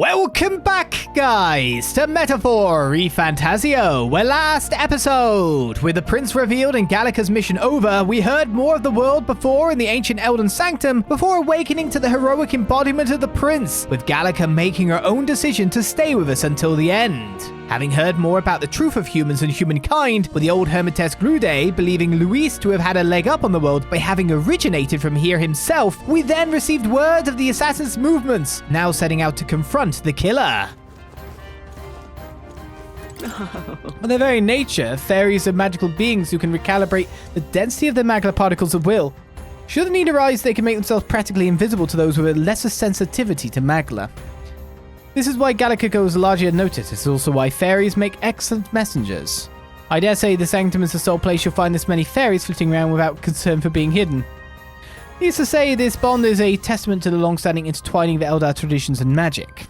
Welcome back, guys, to Metaphor ReFantazio, where last episode, with the prince revealed and Gallica's mission over, we heard more of the world before in the ancient Elden Sanctum before awakening to the heroic embodiment of the prince, with Gallica making her own decision to stay with us until the end. Having heard more about the truth of humans and humankind, with the old hermitess Grude believing Luis to have had a leg up on the world by having originated from here himself, we then received word of the assassin's movements, now setting out to confront the killer. By their very nature, fairies are magical beings who can recalibrate the density of their magla particles at will. Should the need arise, they can make themselves practically invisible to those with a lesser sensitivity to magla. This is why Gallica goes largely unnoticed. It's also why fairies make excellent messengers. I dare say the Sanctum is the sole place you'll find this many fairies flitting around without concern for being hidden. Needless to say, this bond is a testament to the long-standing intertwining of Eldar traditions and magic.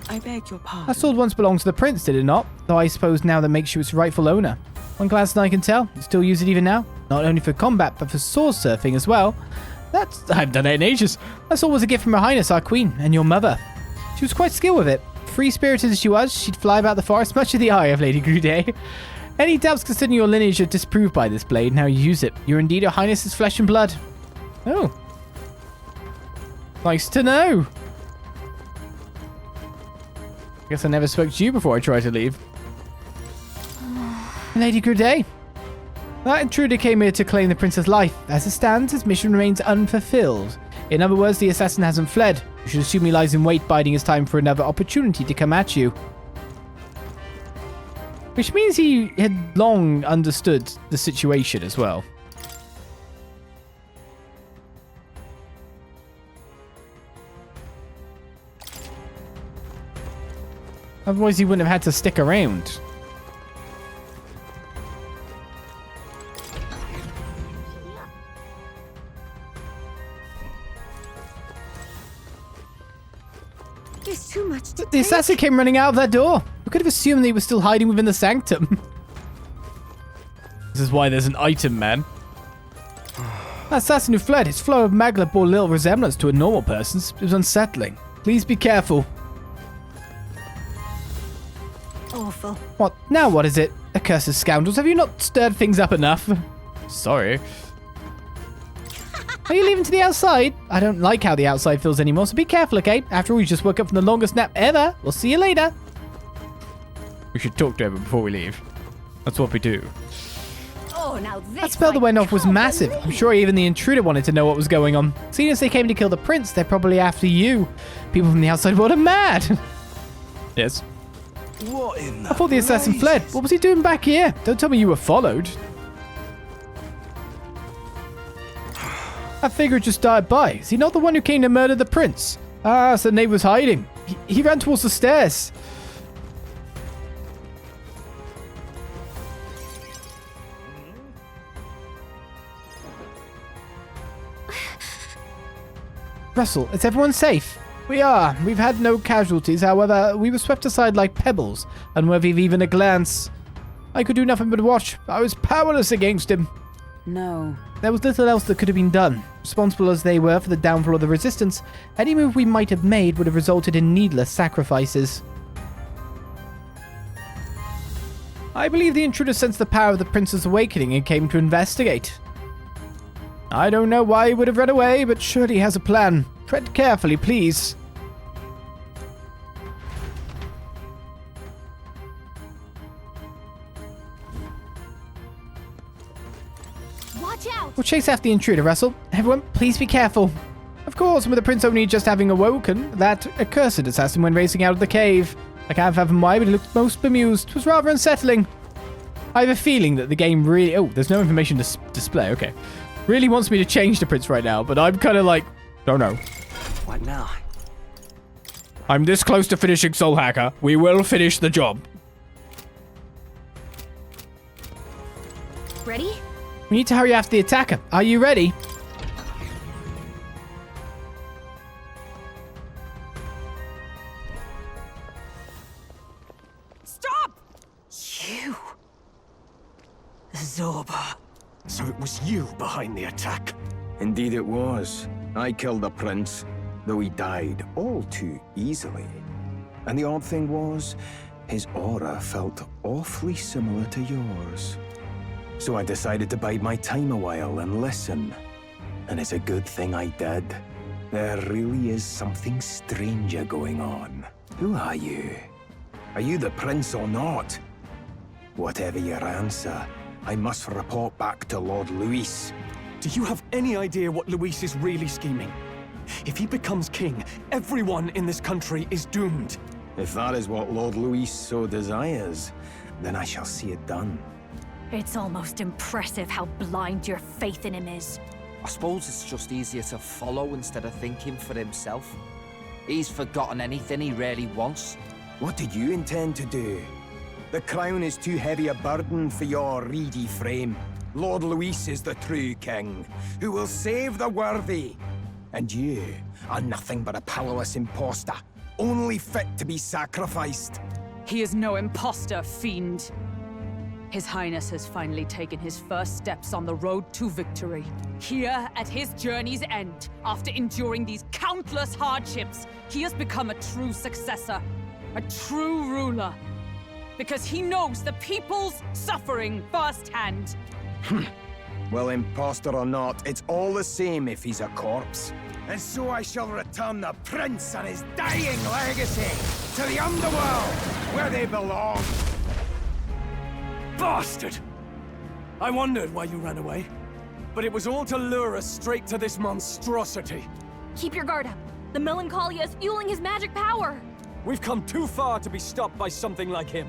I beg your pardon. That sword once belonged to the prince, did it not? Though I suppose now that makes you its rightful owner. One glance and I can tell, you still use it even now? Not only for combat, but for sword surfing as well. I've done it in ages. That sword was a gift from Her Highness, our queen, and your mother. She was quite skilled with it. Free-spirited as she was, she'd fly about the forest much to the eye of Lady Grude. Any doubts concerning your lineage are disproved by this blade, now you use it. You're indeed Her Highness's flesh and blood. Oh. Nice to know. Guess I never spoke to you before I tried to leave. Lady Grude. That intruder came here to claim the prince's life. As it stands, his mission remains unfulfilled. In other words, the assassin hasn't fled. You should assume he lies in wait, biding his time for another opportunity to come at you. Which means he had long understood the situation as well. Otherwise, he wouldn't have had to stick around. There's too much to The assassin came running out of that door. We could have assumed that he was still hiding within the sanctum. This is why there's an item, man. That assassin who fled, his flow of magla bore little resemblance to a normal person's. It was unsettling. Please be careful. Awful. What? Now what is it? Accursed scoundrels, have you not stirred things up enough? Sorry. Are you leaving to the outside? I don't like how the outside feels anymore, so be careful, okay? After all, you just woke up from the longest nap ever. We'll see you later. We should talk to everyone before we leave. That's what we do. Oh, now That spell that went off was massive. I'm sure even the intruder wanted to know what was going on. Seeing as they came to kill the prince, they're probably after you. People from the outside world are mad. Yes. What in the I thought the assassin fled. What was he doing back here? Don't tell me you were followed. That figure just died by. Is he not the one who came to murder the prince? Ah, so Nate was hiding. He ran towards the stairs. Russell, is everyone safe? We are. We've had no casualties. However, we were swept aside like pebbles, unworthy of even a glance. I could do nothing but watch. I was powerless against him. No. There was little else that could have been done. Responsible as they were for the downfall of the resistance, any move we might have made would have resulted in needless sacrifices. I believe the intruder sensed the power of the prince's awakening and came to investigate. I don't know why he would have run away, but surely he has a plan. Tread carefully, please. Watch out. We'll chase after the intruder, Russell. Everyone, please be careful. Of course, with the prince only just having awoken, that accursed assassin went racing out of the cave. I can't fathom why, but he looked most bemused. It was rather unsettling. I have a feeling that the game really... Oh, there's no information to display. Okay. Really wants me to change the prince right now, but I'm kind of like... Don't know. What now? I'm this close to finishing Soul Hacker. We will finish the job. Ready? We need to hurry after the attacker. Are you ready? Stop! You. Zorba. So it was you behind the attack? Indeed it was. I killed the prince. though he died all too easily. And the odd thing was, his aura felt awfully similar to yours. So I decided to bide my time a while and listen. And it's a good thing I did. There really is something stranger going on. Who are you? Are you the prince or not? Whatever your answer, I must report back to Lord Luis. Do you have any idea what Luis is really scheming? If he becomes king, everyone in this country is doomed. If that is what Lord Luis so desires, then I shall see it done. It's almost impressive how blind your faith in him is. I suppose it's just easier to follow instead of thinking for himself. He's forgotten anything he really wants. What did you intend to do? The crown is too heavy a burden for your reedy frame. Lord Luis is the true king, who will save the worthy. And you are nothing but a powerless imposter, only fit to be sacrificed. He is no imposter, fiend. His Highness has finally taken his first steps on the road to victory. Here, at his journey's end, after enduring these countless hardships, he has become a true successor, a true ruler. Because he knows the people's suffering firsthand. Well, imposter or not, it's all the same if he's a corpse. And so I shall return the prince and his dying legacy to the underworld, where they belong. Bastard! I wondered why you ran away, but it was all to lure us straight to this monstrosity. Keep your guard up. The Melancholia is fueling his magic power. We've come too far to be stopped by something like him.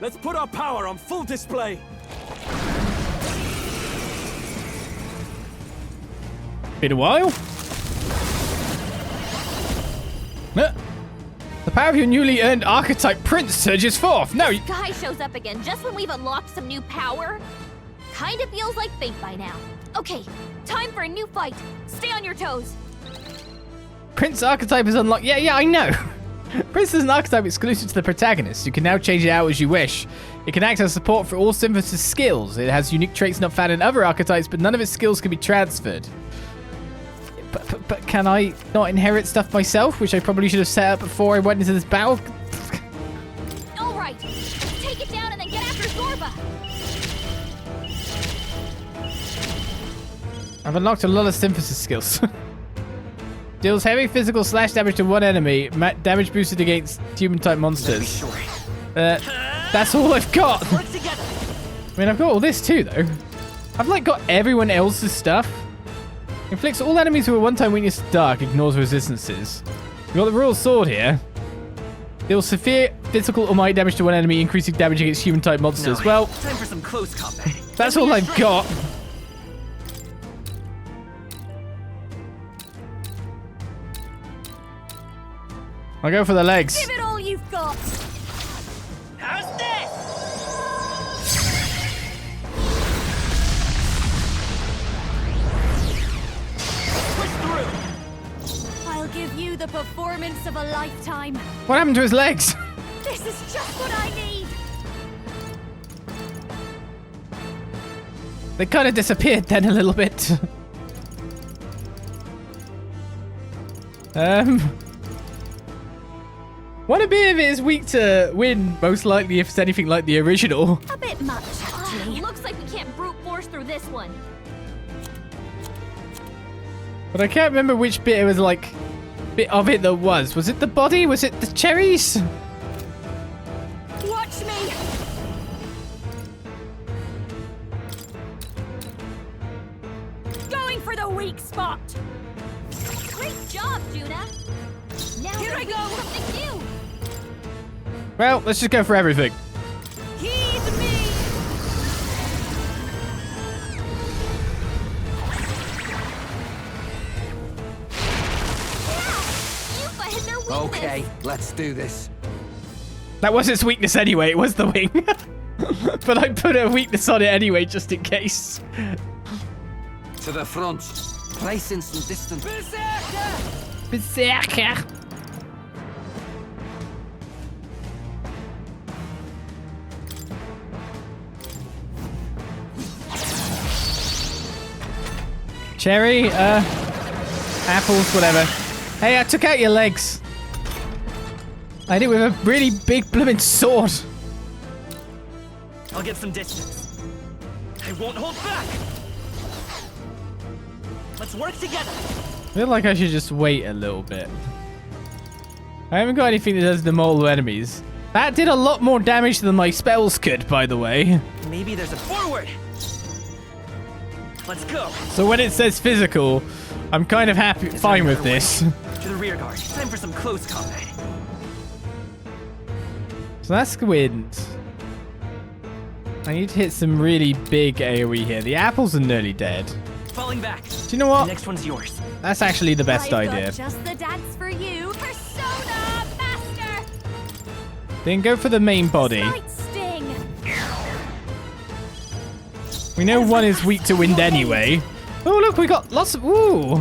Let's put our power on full display. Been a while. The power of your newly earned archetype prince surges forth. No, Guy shows up again just when we've unlocked some new power. Kinda feels like fate by now. Okay, time for a new fight. Stay on your toes. Prince archetype is unlocked. Yeah, I know. Prince is an archetype exclusive to the protagonist. You can now change it out as you wish. It can act as support for all synthesis skills. It has unique traits not found in other archetypes, but none of its skills can be transferred. But can I not inherit stuff myself, which I probably should have set up before I went into this battle? All right, take it down and then get after Zorba. I've unlocked a lot of synthesis skills. Deals heavy physical slash damage to one enemy. Damage boosted against human-type monsters. That's all I've got. I mean, I've got all this too, though. I've like got everyone else's stuff. Inflicts all enemies who are one-time weakness to dark. Ignores resistances. We've got the Royal Sword here. Deals severe physical or might damage to one enemy, increasing damage against human-type monsters. No, well, time for some close combat. That's all I've got. I'll go for the legs. Give it all you've got. How's this? I'll give you the performance of a lifetime. What happened to his legs? This is just what I need. They kind of disappeared then a little bit. One a bit of it is weak to win, most likely if it's anything like the original. A bit much, actually. Looks like we can't brute force through this one. But I can't remember which bit it was like, bit of it that was. Was it the body? Was it the cherries? Watch me. Going for the weak spot. Great job, Juna. Now here I go. Something new. Well, let's just go for everything. Heed me. Okay, let's do this. That was its weakness anyway. It was the wing. But I put a weakness on it anyway, just in case. To the front. Placing some distance. Berserker. Cherry, apples, whatever. Hey, I took out your legs. I did it with a really big blooming sword. I'll get some distance. I won't hold back. Let's work together. I feel like I should just wait a little bit. I haven't got anything that does demol enemies. That did a lot more damage than my spells could, by the way. Maybe there's a forward. Let's go. So when it says physical, I'm kind of fine with this. To the rear guard. Time for some close combat. So that's wind. I need to hit some really big AoE here. The apples are nearly dead. Falling back. Do you know what? Next one's yours. That's actually the best I've idea. got just the dance for you. Persona Master. Then go for the main body. Night sting. We know one is weak to wind anyway. Oh, look, we got lots of... Ooh.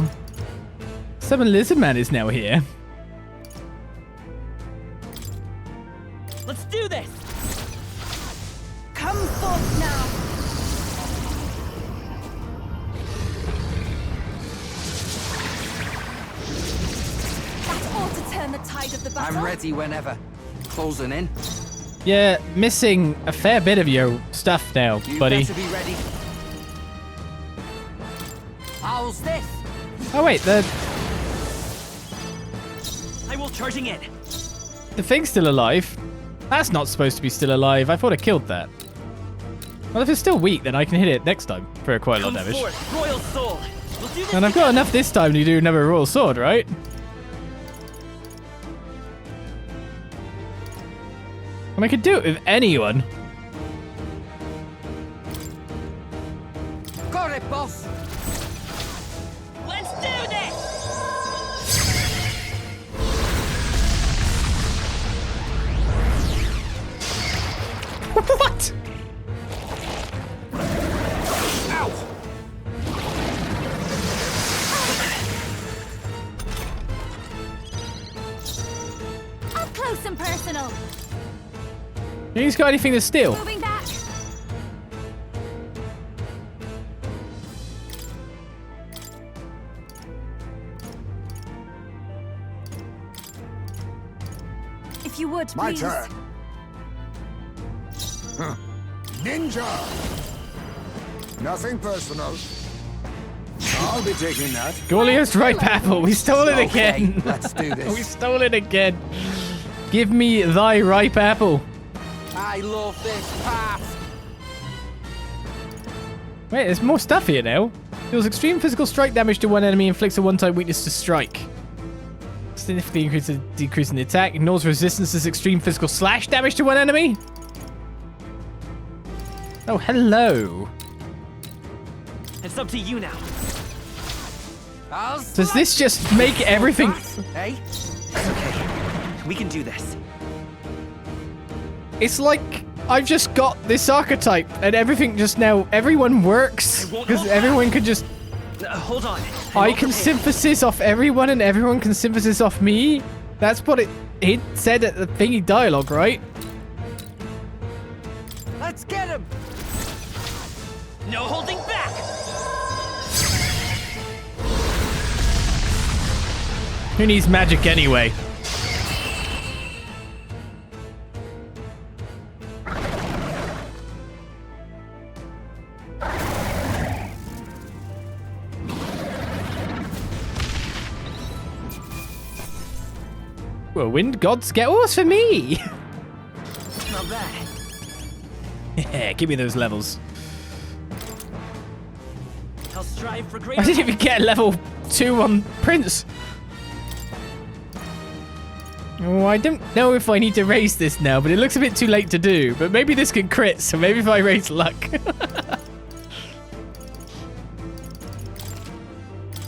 Summon Lizardman is now here. Let's do this. Come forth now. That ought to turn the tide of the battle. I'm ready whenever. Closing in. Yeah, missing a fair bit of your stuff now, You buddy. better be ready. How's this? Oh, wait, the I will charging in. thing's still alive. That's not supposed to be still alive. I thought I killed that. Well, if it's still weak, then I can hit it next time for quite a lot of damage. Forth, Royal Soul. We'll do this And I've got enough this time to do another Royal Sword, right? And I could do it with anyone. Got it, boss. Let's do this. What? Up close and personal. He's got anything to steal? Moving back. If you would, My please. turn. Huh. Ninja! Nothing personal. I'll be taking that. Gorleo's right apple. We stole it Okay, again. let's do this. We stole it again. Give me thy ripe apple. I love this path. Wait, there's more stuff here now. Deals extreme physical strike damage to one enemy, inflicts a one-time weakness to strike. Significantly decreasing the attack, ignores resistance's extreme physical slash damage to one enemy. Oh, hello. It's up to you now. Does this just make everything... Hey? It's okay. We can do this. It's like I've just got this archetype and everything just now... Everyone works because everyone can just... Hold on. I can synthesis off everyone and everyone can synthesis off me. That's what it said at the thingy dialogue, right? Let's get him. No holding back. Who needs magic anyway? Well, wind gods get what's for me. Not bad. Yeah, give me those levels. I'll strive for greater. I didn't even get level 2 on Prince. Oh, I don't know if I need to raise this now, but it looks a bit too late to do. But maybe this can crit, so maybe if I raise luck.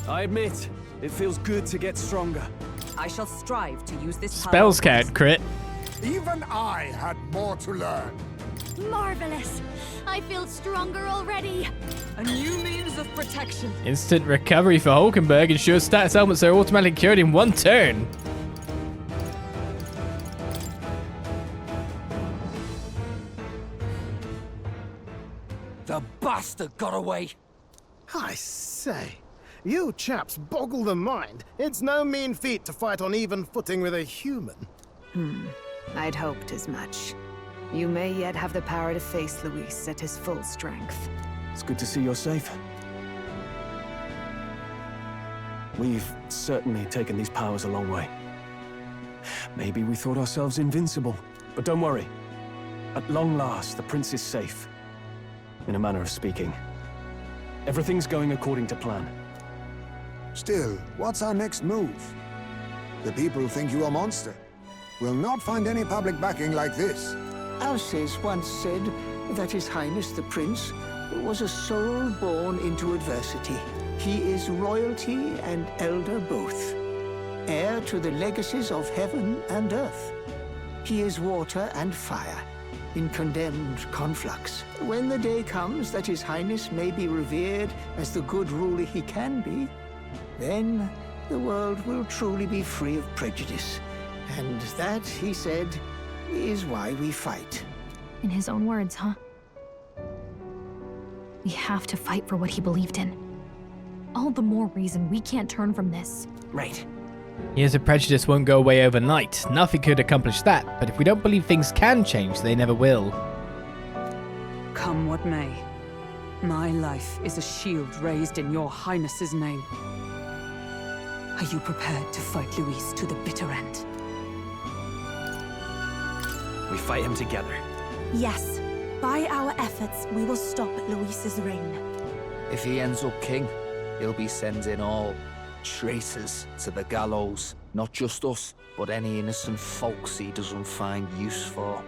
I admit, it feels good to get stronger. I shall strive to use this Spells can't crit. Even I had more to learn. Marvelous. I feel stronger already. A new means of protection. Instant recovery for Hulkenberg ensures status elements are automatically cured in one turn. The bastard got away. I say, You chaps boggle the mind. It's no mean feat to fight on even footing with a human. I'd hoped as much. You may yet have the power to face Luis at his full strength. It's good to see you're safe. We've certainly taken these powers a long way. Maybe we thought ourselves invincible, but don't worry. At long last, the prince is safe. In a manner of speaking. Everything's going according to plan. Still, what's our next move? The people think you a monster. We'll not find any public backing like this. Alces once said that His Highness the Prince was a soul born into adversity. He is royalty and elder both, heir to the legacies of heaven and earth. He is water and fire, in condemned conflux. When the day comes that His Highness may be revered as the good ruler he can be, then the world will truly be free of prejudice. And that, he said, is why we fight. In his own words, huh? We have to fight for what he believed in. All the more reason we can't turn from this. Right. Years of prejudice won't go away overnight. Nothing could accomplish that, but if we don't believe things can change, they never will. Come what may, my life is a shield raised in your Highness's name. Are you prepared to fight Luis to the bitter end? We fight him together. Yes. By our efforts, we will stop Luis's reign. If he ends up king, he'll be sending all traitors to the gallows. Not just us, but any innocent folks he doesn't find use for.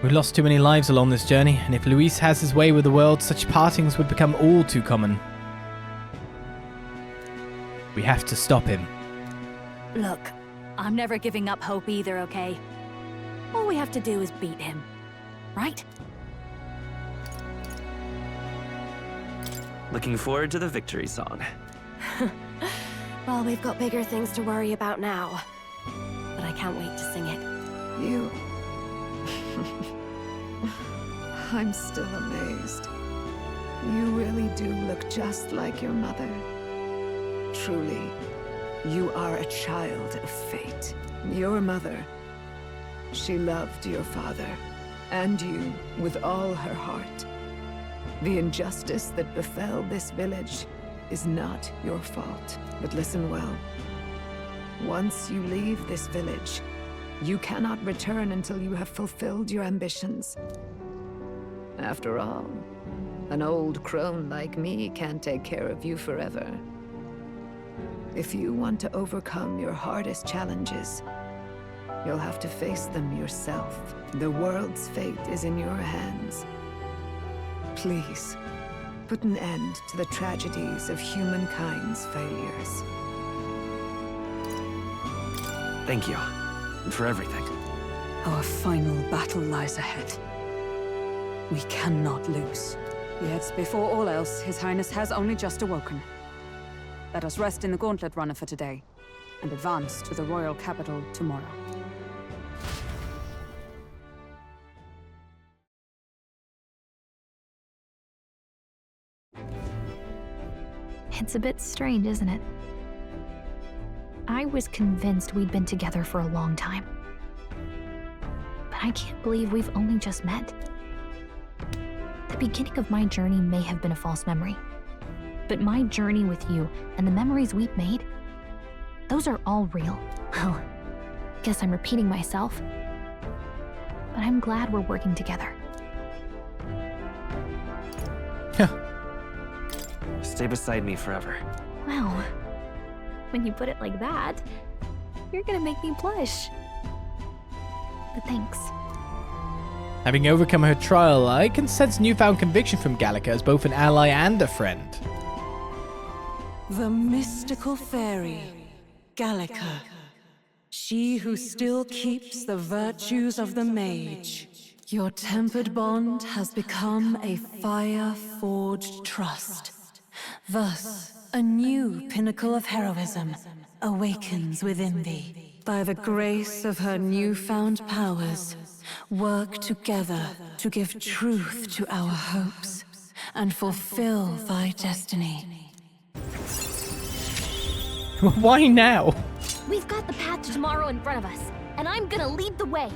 We've lost too many lives along this journey, and if Luis has his way with the world, such partings would become all too common. We have to stop him. Look, I'm never giving up hope either, okay? All we have to do is beat him, right? Looking forward to the victory song. Well, we've got bigger things to worry about now. But I can't wait to sing it. You... I'm still amazed. You really do look just like your mother. Truly, you are a child of fate. Your mother, she loved your father, and you with all her heart. The injustice that befell this village is not your fault. But listen well. Once you leave this village, you cannot return until you have fulfilled your ambitions. After all, an old crone like me can't take care of you forever. If you want to overcome your hardest challenges, you'll have to face them yourself. The world's fate is in your hands. Please, put an end to the tragedies of humankind's failures. Thank you. And for everything. Our final battle lies ahead. We cannot lose. Yet, before all else, His Highness has only just awoken. Let us rest in the Gauntlet Runner for today, and advance to the royal capital tomorrow. It's a bit strange, isn't it? I was convinced we'd been together for a long time. But I can't believe we've only just met. The beginning of my journey may have been a false memory. But my journey with you and the memories we've made, those are all real. Well, guess I'm repeating myself. But I'm glad we're working together. Stay beside me forever. Wow. When you put it like that, you're gonna make me blush. But thanks. Having overcome her trial, I can sense newfound conviction from Gallica as both an ally and a friend. The mystical fairy, Gallica. She who still keeps the virtues of the mage. Your tempered bond has become a fire-forged trust. Thus, a new pinnacle of heroism awakens within thee. By the grace of her newfound powers, work together to give truth to our hopes and fulfill thy destiny. Why now? We've got the path to tomorrow in front of us, and I'm gonna lead the way.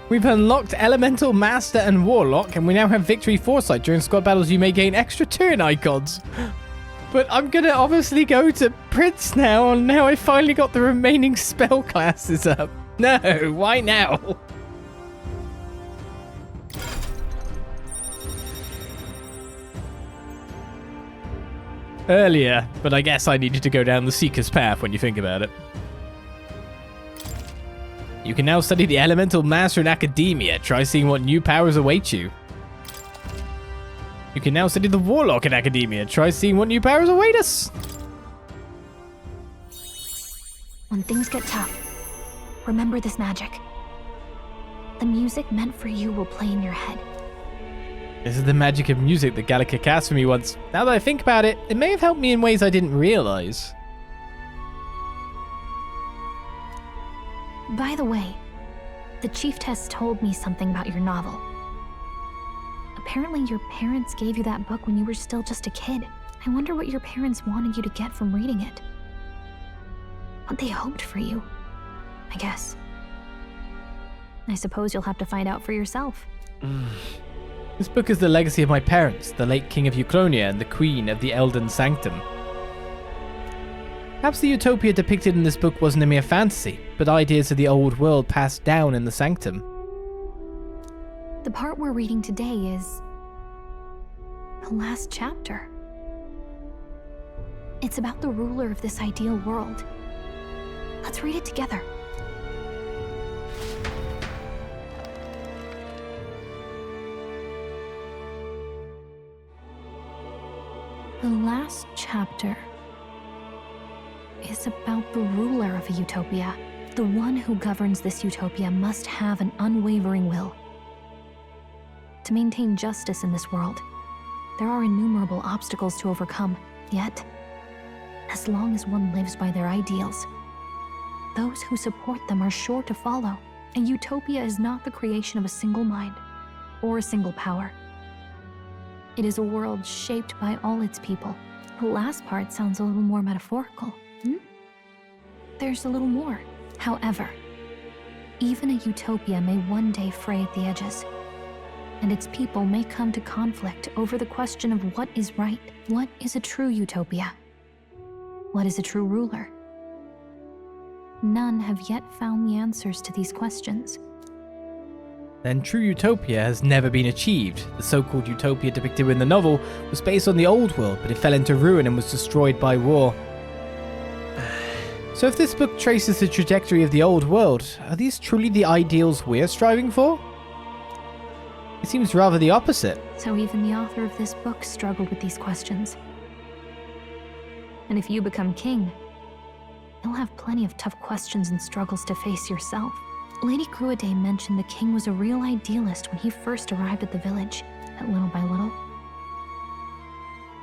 We've unlocked Elemental Master and Warlock, and we now have Victory Foresight. During squad battles, you may gain extra turn icons. But I'm gonna obviously go to Prince now, and now I finally got the remaining spell classes up. No, why now? Earlier, but I guess I needed to go down the Seeker's Path when you think about it. You can now study the Elemental Master in Academia. Try seeing what new powers await you. You can now study the Warlock in Academia. Try seeing what new powers await us. When things get tough, remember this magic. The music meant for you will play in your head. This is the magic of music that Gallica cast for me once. Now that I think about it, it may have helped me in ways I didn't realize. By the way, the Chieftess told me something about your novel. Apparently your parents gave you that book when you were still just a kid. I wonder what your parents wanted you to get from reading it. What they hoped for you, I guess. I suppose you'll have to find out for yourself. This book is the legacy of my parents, the late King of Euclonia and the Queen of the Elden Sanctum. Perhaps the utopia depicted in this book wasn't a mere fantasy, but ideas of the old world passed down in the Sanctum. The part we're reading today is the last chapter. It's about the ruler of this ideal world. Let's read it together. The last chapter is about the ruler of a utopia. The one who governs this utopia must have an unwavering will. To maintain justice in this world, there are innumerable obstacles to overcome. Yet, as long as one lives by their ideals, those who support them are sure to follow. A utopia is not the creation of a single mind or a single power. It is a world shaped by all its people. The last part sounds a little more metaphorical. There's a little more. However, even a utopia may one day fray at the edges, and its people may come to conflict over the question of what is right. What is a true utopia? What is a true ruler? None have yet found the answers to these questions. Then true utopia has never been achieved. The so-called utopia depicted in the novel was based on the old world, but it fell into ruin and was destroyed by war. So if this book traces the trajectory of the old world, are these truly the ideals we're striving for? It seems rather the opposite. So even the author of this book struggled with these questions. And if you become king, you'll have plenty of tough questions and struggles to face yourself. Lady Gruaday mentioned the king was a real idealist when he first arrived at the village, but little by little,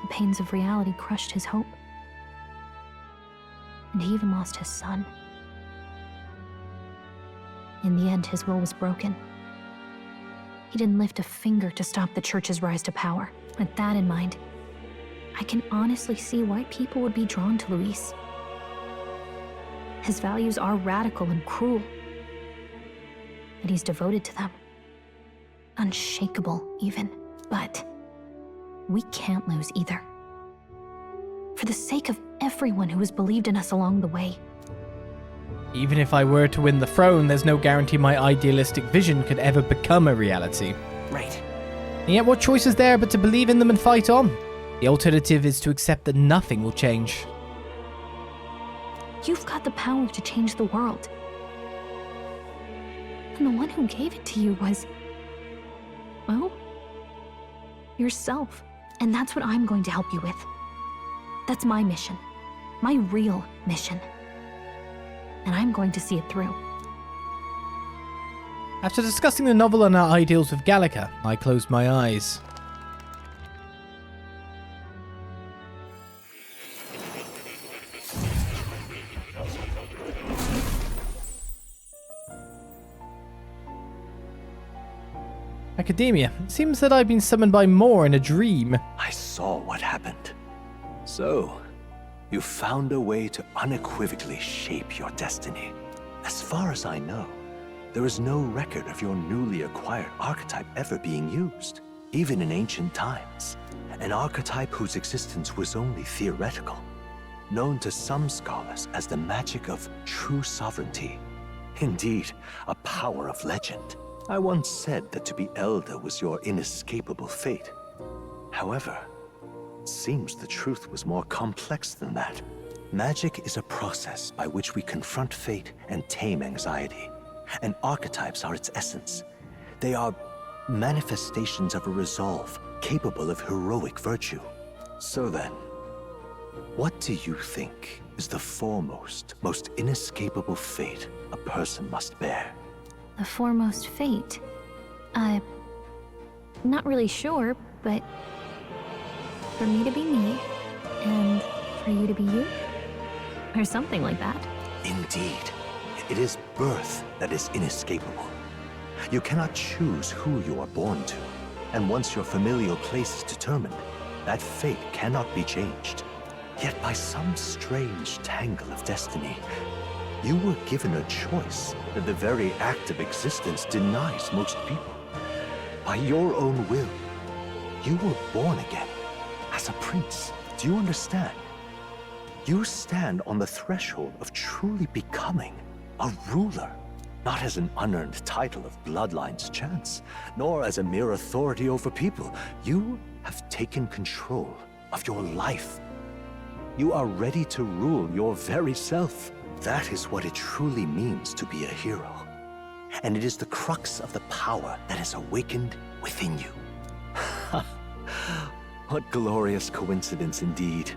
the pains of reality crushed his hope. And he even lost his son. In the end, his will was broken. He didn't lift a finger to stop the church's rise to power. With that in mind, I can honestly see why people would be drawn to Luis. His values are radical and cruel, but he's devoted to them. Unshakable, even. But we can't lose either. For the sake of everyone who has believed in us along the way. Even if I were to win the throne, there's no guarantee my idealistic vision could ever become a reality. Right. And yet what choice is there but to believe in them and fight on? The alternative is to accept that nothing will change. You've got the power to change the world. And the one who gave it to you was, well, yourself. And that's what I'm going to help you with. That's my mission. My real mission. And I'm going to see it through. After discussing the novel and our ideals with Gallica, I closed my eyes. Academia. It seems that I've been summoned by Moore in a dream. I saw what happened. So, You found a way to unequivocally shape your destiny. As far as I know, there is no record of your newly acquired archetype ever being used, even in ancient times. An archetype whose existence was only theoretical, known to some scholars as the magic of true sovereignty. Indeed, a power of legend. I once said that to be elder was your inescapable fate. However, it seems the truth was more complex than that. Magic is a process by which we confront fate and tame anxiety, and archetypes are its essence. They are manifestations of a resolve capable of heroic virtue. So then, what do you think is the foremost, most inescapable fate a person must bear? The foremost fate? Not really sure, but for me to be me, and for you to be you? Or something like that. Indeed. It is birth that is inescapable. You cannot choose who you are born to, and once your familial place is determined, that fate cannot be changed. Yet by some strange tangle of destiny, you were given a choice that the very act of existence denies most people. By your own will, you were born again as a prince. Do you understand? You stand on the threshold of truly becoming a ruler, not as an unearned title of bloodline's chance, nor as a mere authority over people. You have taken control of your life. You are ready to rule your very self. That is what it truly means to be a hero. And it is the crux of the power that is awakened within you. What glorious coincidence indeed,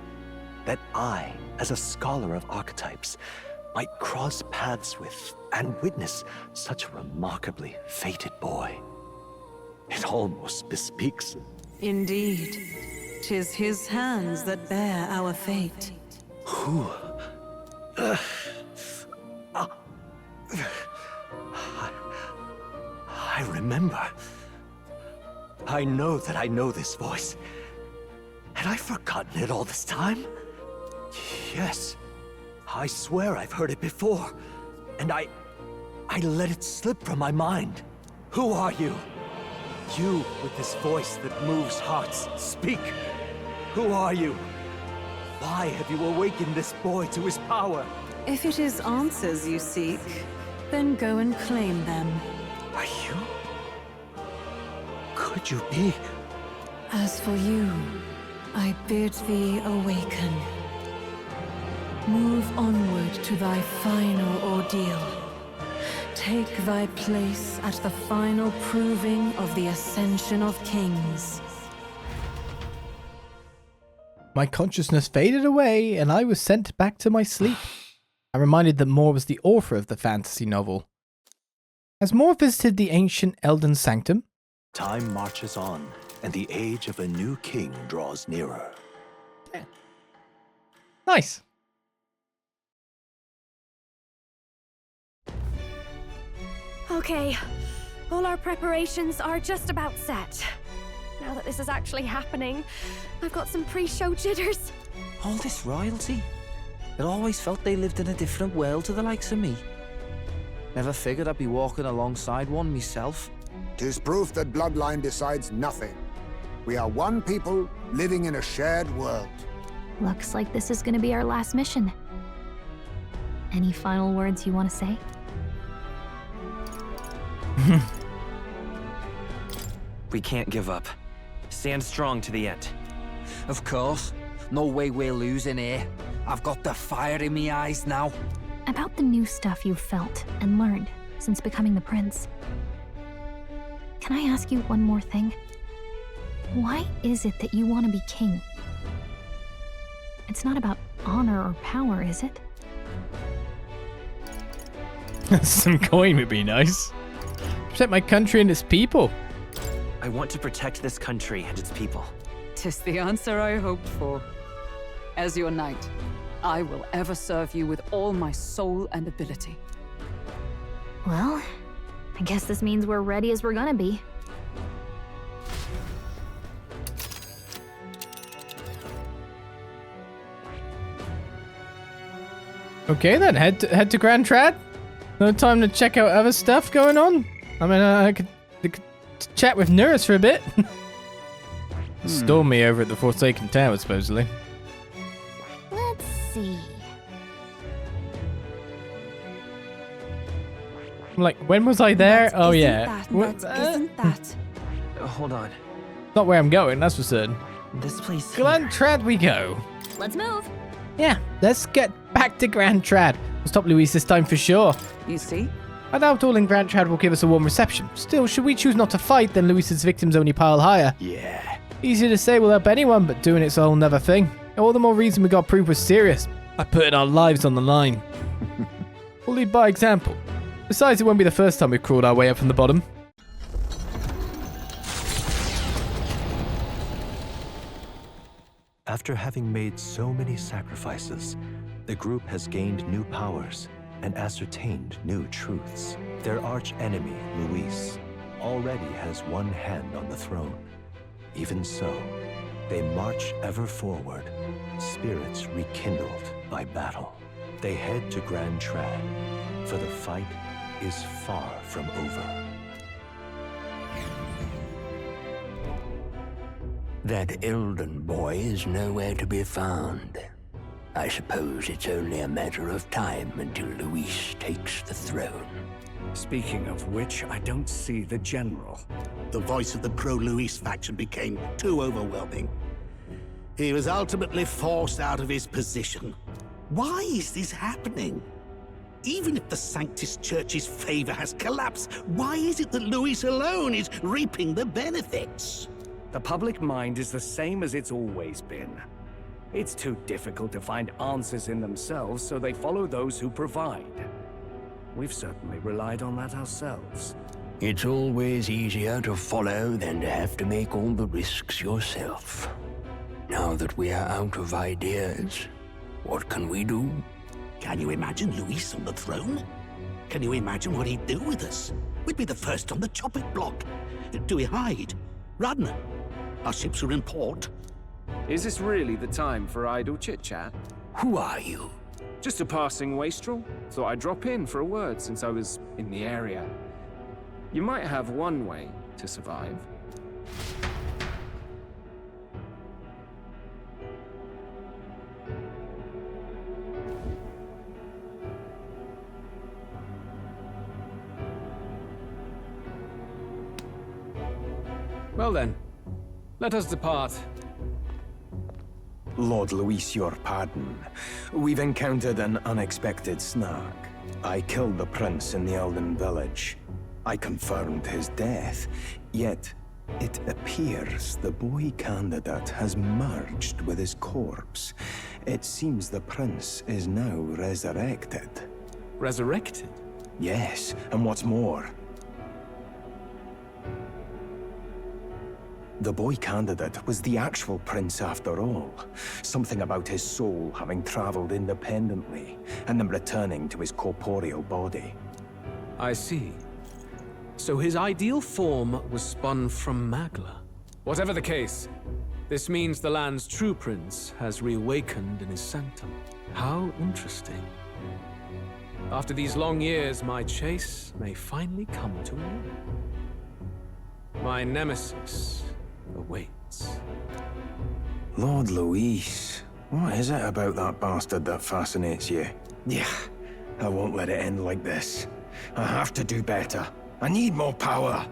that I, as a scholar of archetypes, might cross paths with and witness such a remarkably fated boy. It almost bespeaks. Indeed, 'tis his hands that bear our fate. Who? I remember. I know that I know this voice. Had I forgotten it all this time? Yes. I swear I've heard it before. And I let it slip from my mind. Who are you? You with this voice that moves hearts. Speak. Who are you? Why have you awakened this boy to his power? If it is answers you seek, then go and claim them. Are you? Could you be? As for you, I bid thee awaken. Move onward to thy final ordeal. Take thy place at the final proving of the ascension of kings. My consciousness faded away, and I was sent back to my sleep. I'm reminded that Moore was the author of the fantasy novel. Has Moore visited the ancient Elden Sanctum? Time marches on, and the age of a new king draws nearer. Nice. Okay, all our preparations are just about set. Now that this is actually happening, I've got some pre-show jitters. All this royalty? It always felt they lived in a different world to the likes of me. Never figured I'd be walking alongside one myself. 'Tis proof that bloodline decides nothing. We are one people living in a shared world. Looks like this is gonna be our last mission. Any final words you want to say? We can't give up. Stand strong to the end. Of course. No way we're losing here. I've got the fire in me eyes now. About the new stuff you've felt and learned since becoming the prince. Can I ask you one more thing? Why is it that you want to be king? It's not about honor or power, is it? Some coin would be nice. Protect my country and its people. I want to protect this country and its people. 'Tis the answer I hoped for. As your knight, I will ever serve you with all my soul and ability. Well, I guess this means we're ready as we're gonna be. Okay then, head to Grand Trad. No time to check out other stuff going on. I mean, I could chat with Nurse for a bit. Storm me over at the Forsaken Tower, supposedly. Let's see. I'm like, when was I there? That Oh isn't yeah. Isn't that? Hold on. Not where I'm going, that's for certain. This place. Grand Trad we go. Let's move. Yeah, let's get back to Grand Trad. We'll stop Luis this time for sure. You see? I doubt all in Grand Trad will give us a warm reception. Still, should we choose not to fight, then Luis's victims only pile higher. Yeah. Easy to say will help anyone, but doing it's a whole nother thing. All the more reason we got proof was serious. By putting our lives on the line. We'll lead by example. Besides, it won't be the first time we've crawled our way up from the bottom. After having made so many sacrifices, the group has gained new powers and ascertained new truths. Their arch-enemy, Luis, already has one hand on the throne. Even so, they march ever forward, spirits rekindled by battle. They head to Grand Trad, for the fight is far from over. That Elden boy is nowhere to be found. I suppose it's only a matter of time until Luis takes the throne. Speaking of which, I don't see the general. The voice of the pro-Luis faction became too overwhelming. He was ultimately forced out of his position. Why is this happening? Even if the Sanctus Church's favor has collapsed, why is it that Luis alone is reaping the benefits? The public mind is the same as it's always been. It's too difficult to find answers in themselves, so they follow those who provide. We've certainly relied on that ourselves. It's always easier to follow than to have to make all the risks yourself. Now that we are out of ideas, what can we do? Can you imagine Luis on the throne? Can you imagine what he'd do with us? We'd be the first on the chopping block. Do we hide? Run? Our ships are in port. Is this really the time for idle chit-chat? Who are you? Just a passing wastrel. Thought I'd drop in for a word since I was in the area. You might have one way to survive. Well then, let us depart. Lord Luis, your pardon. We've encountered an unexpected snag. I killed the prince in the Elden village. I confirmed his death, yet it appears the boy candidate has merged with his corpse. It seems the prince is now resurrected. Resurrected? Yes, and what's more, the boy candidate was the actual prince after all. Something about his soul having traveled independently, and then returning to his corporeal body. I see. So his ideal form was spun from Magla. Whatever the case, this means the land's true prince has reawakened in his sanctum. How interesting. After these long years, my chase may finally come to an end. My nemesis awaits. Lord Luis, what is it about that bastard that fascinates you? Yeah, I won't let it end like this. I have to do better. I need more power.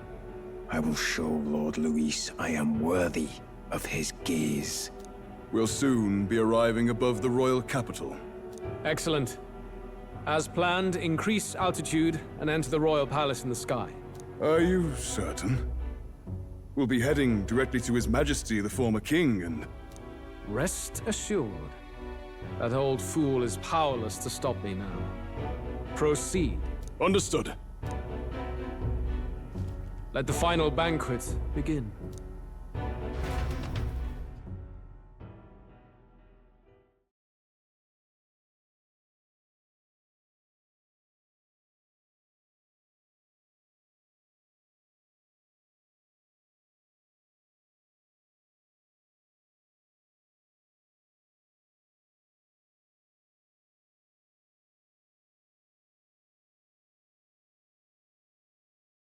I will show Lord Luis I am worthy of his gaze. We'll soon be arriving above the royal capital. Excellent. As planned, increase altitude and enter the royal palace in the sky. Are you certain? We'll be heading directly to His Majesty, the former king, and... Rest assured, that old fool is powerless to stop me now. Proceed. Understood. Let the final banquet begin.